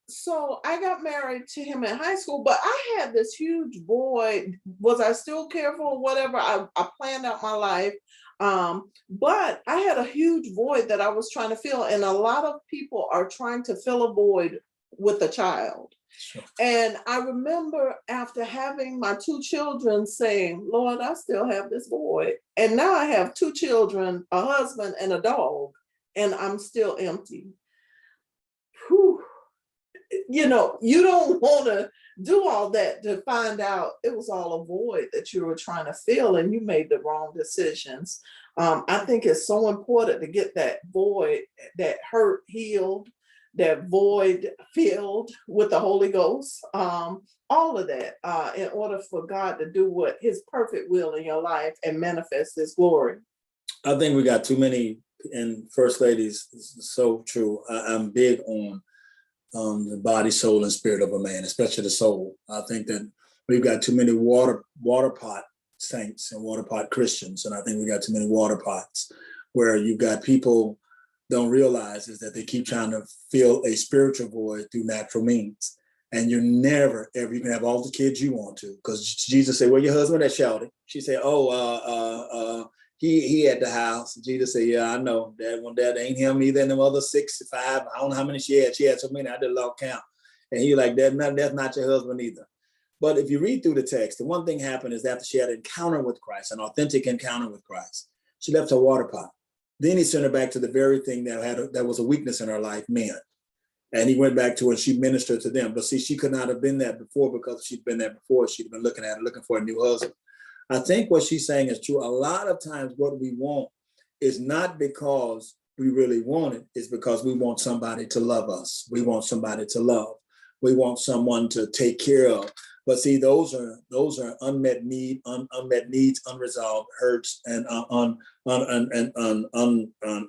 So I got married to him in high school, but I had this huge void. Was I still careful? Whatever. I planned out my life. But I had a huge void that I was trying to fill. And a lot of people are trying to fill a void with a child. Sure. And I remember after having my 2 children saying, Lord, I still have this void. And now I have 2 children, a husband and a dog, and I'm still empty. Whew. You don't want to do all that to find out it was all a void that you were trying to fill and you made the wrong decisions. I think it's so important to get that void, that hurt healed, that void filled with the Holy Ghost, all of that, in order for God to do what His perfect will in your life and manifest His glory. I think we got too many, and First Ladies is so true. I'm big on the body, soul, and spirit of a man, especially the soul. I think that we've got too many water pot saints and water pot Christians, and I think we got too many water pots where you've got people don't realize is that they keep trying to fill a spiritual void through natural means. And you're never, ever, you can have all the kids you want to, because Jesus said, well, your husband that shouted. She said, he at the house. Jesus said, yeah, I know. That ain't him either. And them other 65, I don't know how many she had. She had so many, I did a long count. And he like, that's not your husband either. But if you read through the text, the one thing happened is after she had an encounter with Christ, an authentic encounter with Christ, she left her water pot. Then he sent her back to the very thing that was a weakness in her life, men. And he went back to her and she ministered to them. But see, she could not have been there before, because if she'd been there before, she'd been looking for a new husband. I think what she's saying is true. A lot of times what we want is not because we really want it, it's because we want somebody to love us. We want somebody to love. We want someone to take care of. But see, those are unmet needs, unresolved hurts, and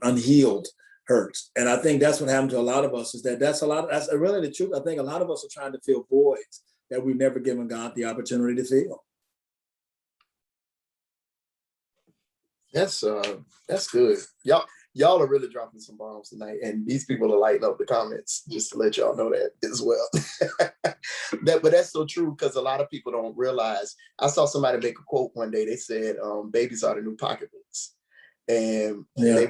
unhealed hurts. And I think that's what happened to a lot of us. That's really the truth. I think a lot of us are trying to fill voids that we've never given God the opportunity to feel. That's good. Y'all are really dropping some bombs tonight, and these people are lighting up the comments just to let y'all know that as well. But that's so true, because a lot of people don't realize. I saw somebody make a quote one day. They said, "Babies are the new pocketbooks," and they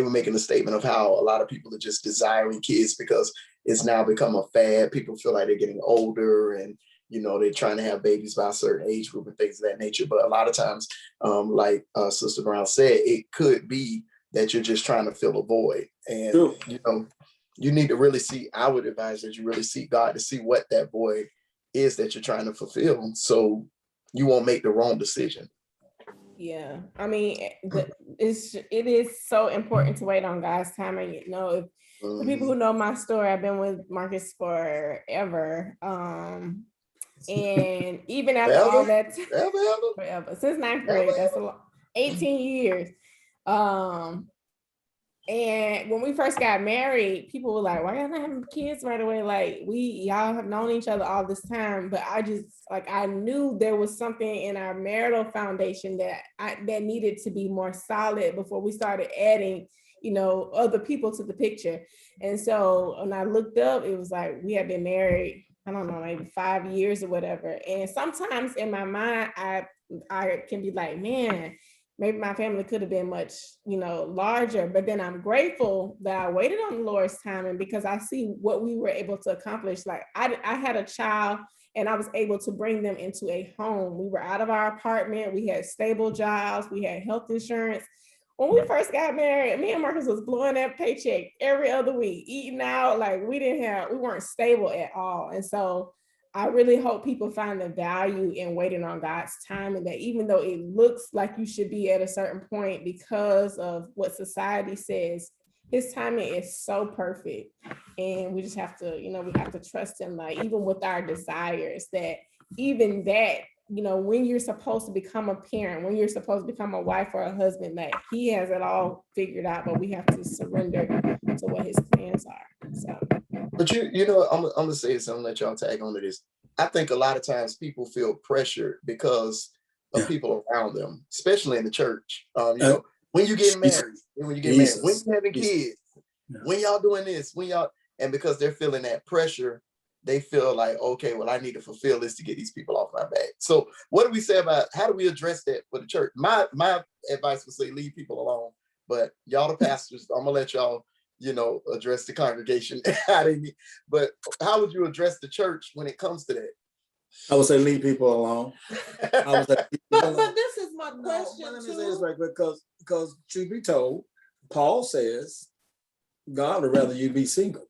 were making a statement of how a lot of people are just desiring kids because it's now become a fad. People feel like they're getting older, and they're trying to have babies by a certain age group and things of that nature. But a lot of times, like Sister Brown said, it could be that you're just trying to fill a void. And, you need to really see, I would advise that you really seek God to see what that void is that you're trying to fulfill, so you won't make the wrong decision. Yeah, I mean, it is so important to wait on God's timing. If the people who know my story, I've been with Marcus forever. And even after all that, forever since ninth grade, that's a lot, 18 years. And when we first got married, people were like, why y'all not having kids right away? Like, y'all have known each other all this time. But I knew there was something in our marital foundation that needed to be more solid before we started adding, other people to the picture. And so when I looked up, it was like, we had been married, I don't know, maybe 5 years or whatever. And sometimes in my mind, I can be like, man, maybe my family could have been much, larger. But then I'm grateful that I waited on the Lord's timing, because I see what we were able to accomplish. Like I had a child and I was able to bring them into a home. We were out of our apartment. We had stable jobs. We had health insurance. When we first got married, me and Marcus was blowing that paycheck every other week, eating out. Like we weren't stable at all. And so I really hope people find the value in waiting on God's time, and that even though it looks like you should be at a certain point because of what society says, his timing is so perfect. And we just have to, we have to trust him, like even with our desires, that even that, when you're supposed to become a parent, when you're supposed to become a wife or a husband, that he has it all figured out, but we have to surrender to what his plans are. So. But I'm gonna say something, let y'all tag onto this. I think a lot of times people feel pressured because of people around them, especially in the church. When you get married, when you having kids, when y'all doing this, and because they're feeling that pressure, they feel like, okay, well, I need to fulfill this to get these people off my back. So what do we say about, how do we address that for the church? My advice would say leave people alone, but y'all the pastors, I'm gonna let y'all address the congregation. But how would you address the church when it comes to that? I would say leave people alone. But this is my question. Let me say this right quick, because truth be told, Paul says God would rather you be single.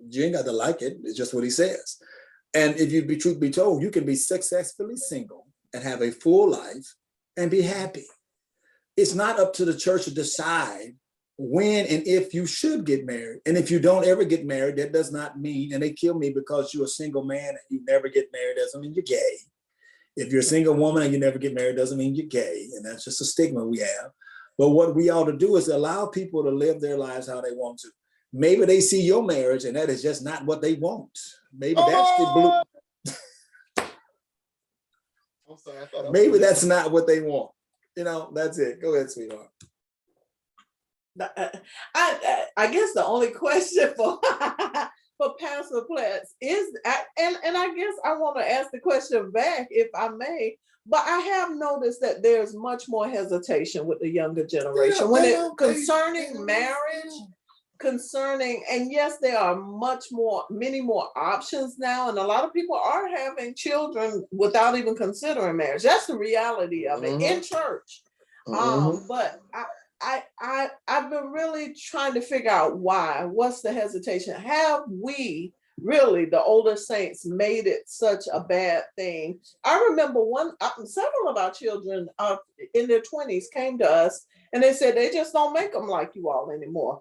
You ain't got to like it. It's just what he says. And if you truth be told, you can be successfully single and have a full life and be happy. It's not up to the church to decide when and if you should get married. And if you don't ever get married, that does not mean, and they kill me because you're a single man and you never get married, doesn't mean you're gay. If you're a single woman and you never get married, doesn't mean you're gay. And that's just a stigma we have. But what we ought to do is allow people to live their lives how they want to. Maybe they see your marriage and that is just not what they want. Maybe that's the blue. I'm sorry, maybe that's not what they want. That's it. Go ahead, sweetheart. I guess the only question for Pastor Platts is, and I guess I want to ask the question back if I may, but I have noticed that there's much more hesitation with the younger generation when it concerning marriage, and yes, there are many more options now, and a lot of people are having children without even considering marriage. That's the reality of it in church. But I've been really trying to figure out why. What's the hesitation? Have we really, the older saints, made it such a bad thing? I remember several of our children in their 20s came to us and they said they just don't make them like you all anymore.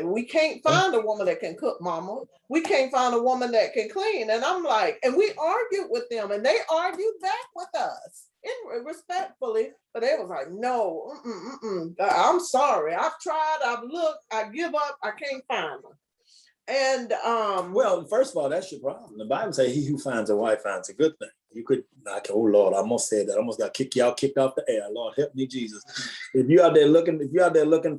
We can't find a woman that can cook, mama. We can't find a woman that can clean. And I'm like, and we argued with them and they argued back with us respectfully, but they was like, no, I'm sorry. I've tried, I've looked, I give up, I can't find them. And Well, first of all, that's your problem. The Bible says, "He who finds a wife finds a good thing." You could knock. Oh Lord, I almost said that. I almost got kicked off the air. Lord, help me, Jesus. If you're out there looking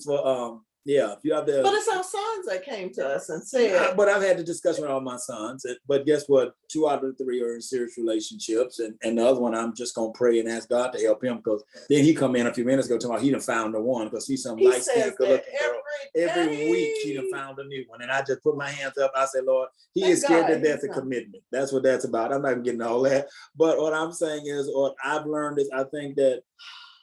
for yeah, if you're out there. but it's our sons that came to us and said. But I've had the discussion with all my sons. But guess what? 2 out of the 3 are in serious relationships, and the other one, I'm just gonna pray and ask God to help him, because then he come in a few minutes ago talking about he done found the one, because he's some light skinned, good looking girl. Every week he done found a new one, and I just put my hands up. I said, Lord, he is scared to death of commitment. That's what that's about. I'm not getting all that. But what I'm saying is, what I've learned is, I think that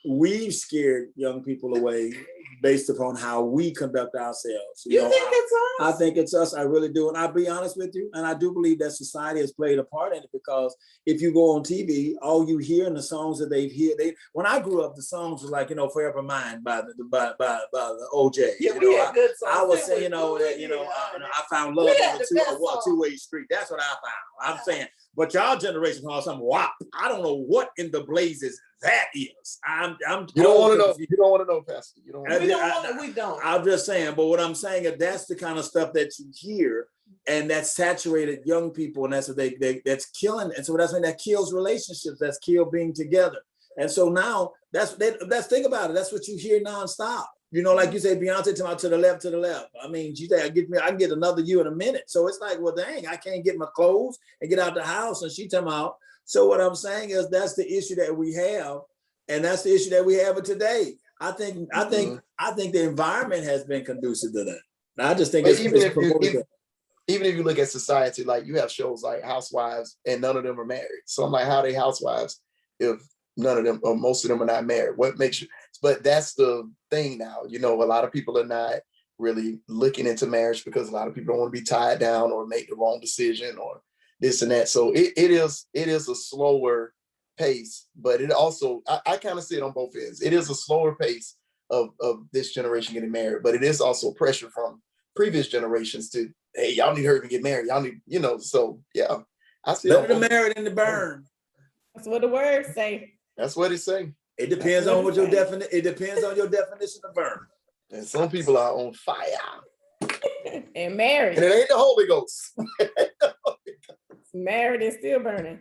we've scared young people away based upon how we conduct ourselves. You think it's us? I think it's us. I really do. And I'll be honest with you. And I do believe that society has played a part in it, because if you go on TV, all you hear in the songs that when I grew up, the songs were like, Forever Mine by the OJ. Yeah, we had good songs. I would say, I found love on a two-way street. That's what I found. I'm saying, but y'all generation called something WAP. I don't know what in the blazes that is. You don't want to know. You don't want to know, Pastor. You don't. We don't. I'm just saying. But what I'm saying is, that's the kind of stuff that you hear, and that's saturated young people, and that's what that's killing. And so that's when that kills relationships. That's kill being together. And so now that's think about it. That's what you hear nonstop. Like you say, Beyonce to the left. I mean, she said, I can get another you in a minute. So it's like, well, dang, I can't get my clothes and get out the house, and she talking about. So what I'm saying is, that's the issue that we have, and that's the issue that we have today. I think the environment has been conducive to that. And I just think even if you look at society, like you have shows like Housewives, and none of them are married. So I'm like, how are they housewives if none of them or most of them are not married? What makes you? But that's the thing now. A lot of people are not really looking into marriage because a lot of people don't want to be tied down or make the wrong decision or this and that. So it is a slower pace, but it also, I kind of see it on both ends. It is a slower pace of this generation getting married, but it is also pressure from previous generations to, hey, y'all need to hurry and get married. Y'all need, so yeah. I see better to marry than to burn. That's what the words say. That's what it's saying. It depends on what your definition. It depends on your definition of burn. And some people are on fire and married, and it ain't the Holy Ghost. Married and still burning.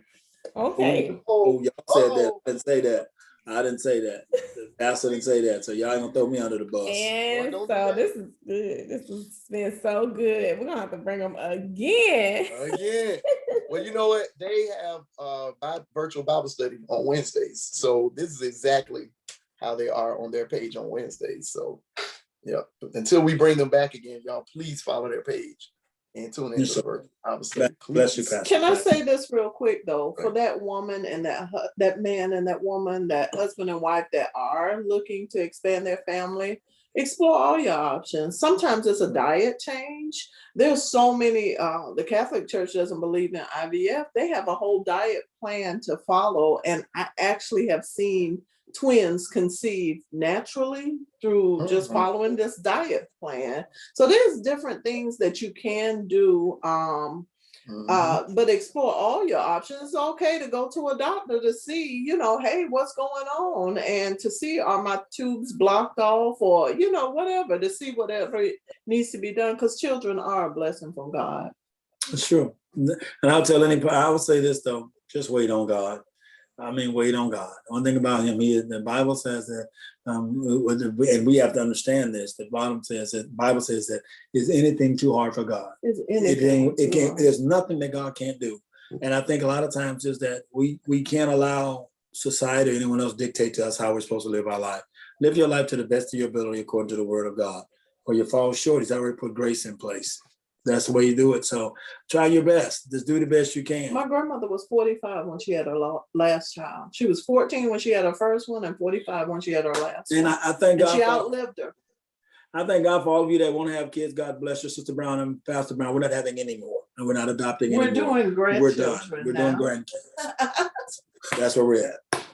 Okay. Oh, y'all said that. I didn't say that. I didn't say that. The pastor didn't say that. So y'all ain't gonna throw me under the bus. And so this is good. This has been so good. We're gonna have to bring them again. Well, you know what? They have virtual Bible study on Wednesdays. So this is exactly how they are on their page on Wednesdays. So yeah, until we bring them back again, y'all please follow their page and tune into the virtual Bible study. Bless you, Pastor. Can I say this real quick though? For that woman and that man and that woman, that husband and wife that are looking to expand their family, explore all your options. Sometimes it's a diet change. There's so many, the Catholic Church doesn't believe in IVF. They have a whole diet plan to follow. And I actually have seen twins conceive naturally through just following this diet plan. So there's different things that you can do, but explore all your options. It's okay to go to a doctor to see, hey, what's going on, and to see, are my tubes blocked off, or whatever, to see whatever needs to be done, because children are a blessing from God. It's true. And I will say this though, just wait on God. I mean, wait on God. One thing about him, the Bible says that, and we have to understand this. The Bible says that is anything too hard for God? There's nothing that God can't do. And I think a lot of times is that we can't allow society or anyone else dictate to us how we're supposed to live our life. Live your life to the best of your ability according to the Word of God. Or you fall short, He's already put grace in place. That's the way you do it. So try your best. Just do the best you can. My grandmother was 45 when she had her last child. She was 14 when she had her first one, and 45 when she had her last one. And I thank God. She outlived her. I thank God for all of you that want to have kids. God bless you, Sister Brown and Pastor Brown. We're not having any more, and we're not adopting anymore. We're doing grandchildren. We're doing grandkids. That's where we're at.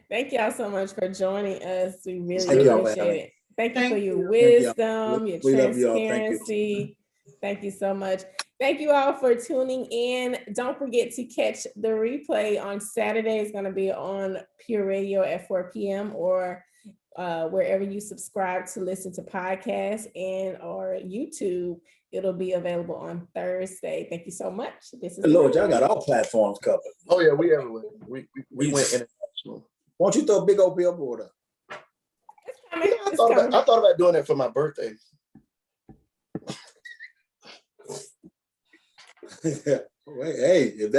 Thank y'all so much for joining us. We really appreciate it. Thank you for your wisdom, your transparency. Thank you so much. Thank you all for tuning in. Don't forget to catch the replay on Saturday. It's going to be on Pure Radio at 4 p.m. or wherever you subscribe to listen to podcasts and or YouTube. It'll be available on Thursday. Thank you so much. This is Lord, y'all got all platforms covered. Oh yeah, we everywhere. We went international. Why don't you throw a big old billboard up? It's coming. You know, It's coming. I thought about doing that for my birthday. Wait, hey, if